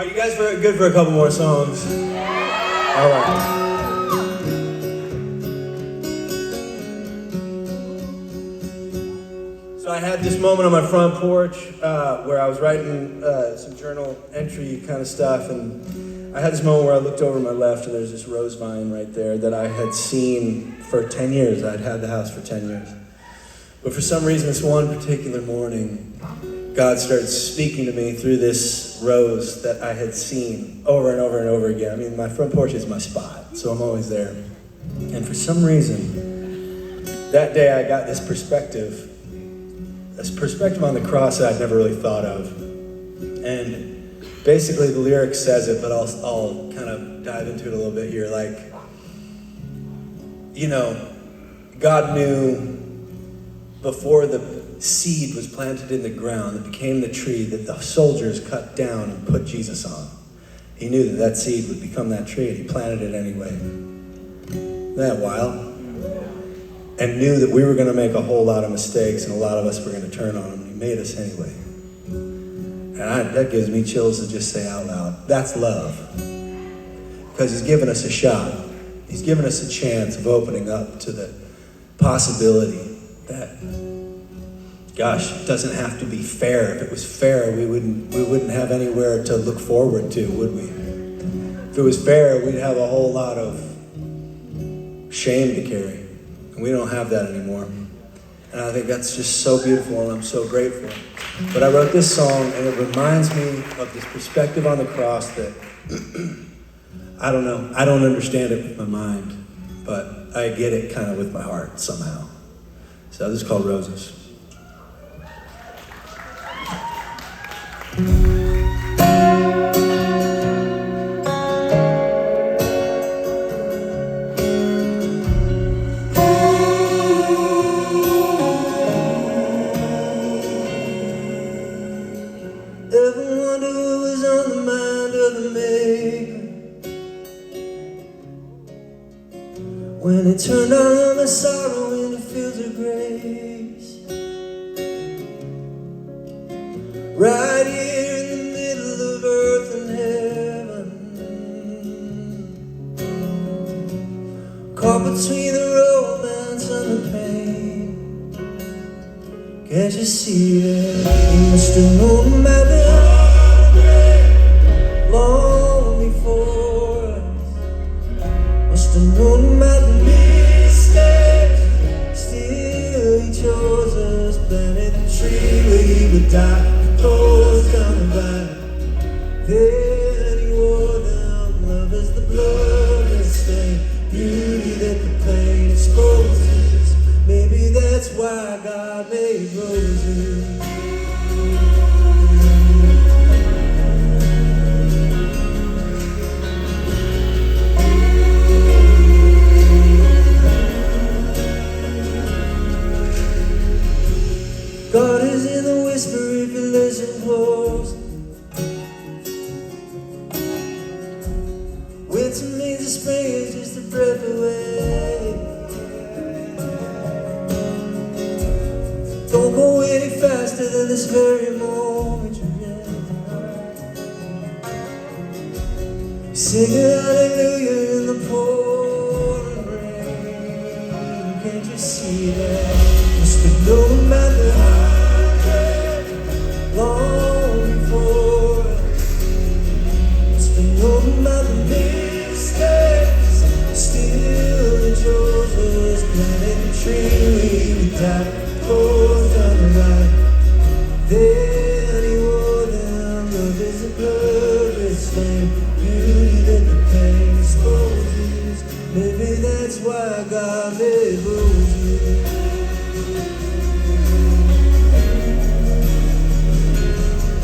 Are you guys good for a couple more songs? All right. So I had this moment on my front porch where I was writing some journal entry kind of stuff, and I had this moment where I looked over to my left and there's this rose vine right there that I had seen for 10 years. I'd had the house for 10 years. But for some reason, this one particular morning, God started speaking to me through this rose that I had seen over and over and over again. I mean, my front porch is my spot, so I'm always there. And for some reason, that day I got this perspective on the cross that I'd never really thought of. And basically the lyric says it, but I'll kind of dive into it a little bit here. Like, you know, God knew before the seed was planted in the ground that became the tree that the soldiers cut down and put Jesus on. He knew that that seed would become that tree, and he planted it anyway. Isn't that wild? And knew that we were going to make a whole lot of mistakes and a lot of us were going to turn on him, and he made us anyway. And that gives me chills to just say out loud, that's love. Because he's given us a shot. He's given us a chance of opening up to the possibility that, gosh, it doesn't have to be fair. If it was fair, we wouldn't have anywhere to look forward to, would we? If it was fair, we'd have a whole lot of shame to carry. And we don't have that anymore. And I think that's just so beautiful, and I'm so grateful. But I wrote this song, and it reminds me of this perspective on the cross that, I don't know, I don't understand it with my mind, but I get it kind of with my heart somehow. So this is called Roses. Ever wonder what was on the mind of the maker when it turned on the sorrow in the fields of grace? Right here in the middle of earth and heaven, caught between the romance and the pain. Can't you see that you must have known my pain long before us? Must have known my mistakes. Still he chose us, planted the tree where he would die. Clothes coming by, then he wore them. Love is the blood that stains, beauty that the pain exposes. Maybe that's why God made roses. God is in the whisper if you listen close. Winter means the spring is just a breath away. Don't go any faster than this very moment you're in. Sing hallelujah in the pouring rain. Can't you see that? Must have known about the long before us. Must have known about the mistakes. Still he chose us, planted the tree we would die. Clothes on the right, then he wore them. Love is a glorious flame, beauty that the pain exposes. Maybe that's why God made roses.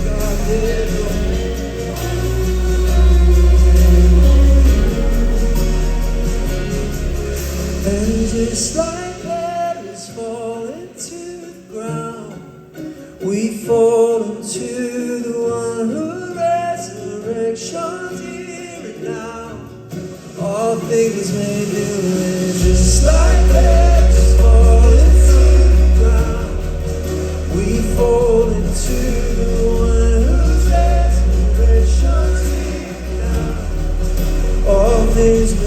God made roses. And just like petals falling to the ground, we fall into the one who resurrection's here and now. All things made new, and just like petals falling to the ground, we fall into the one whose resurrection's here. always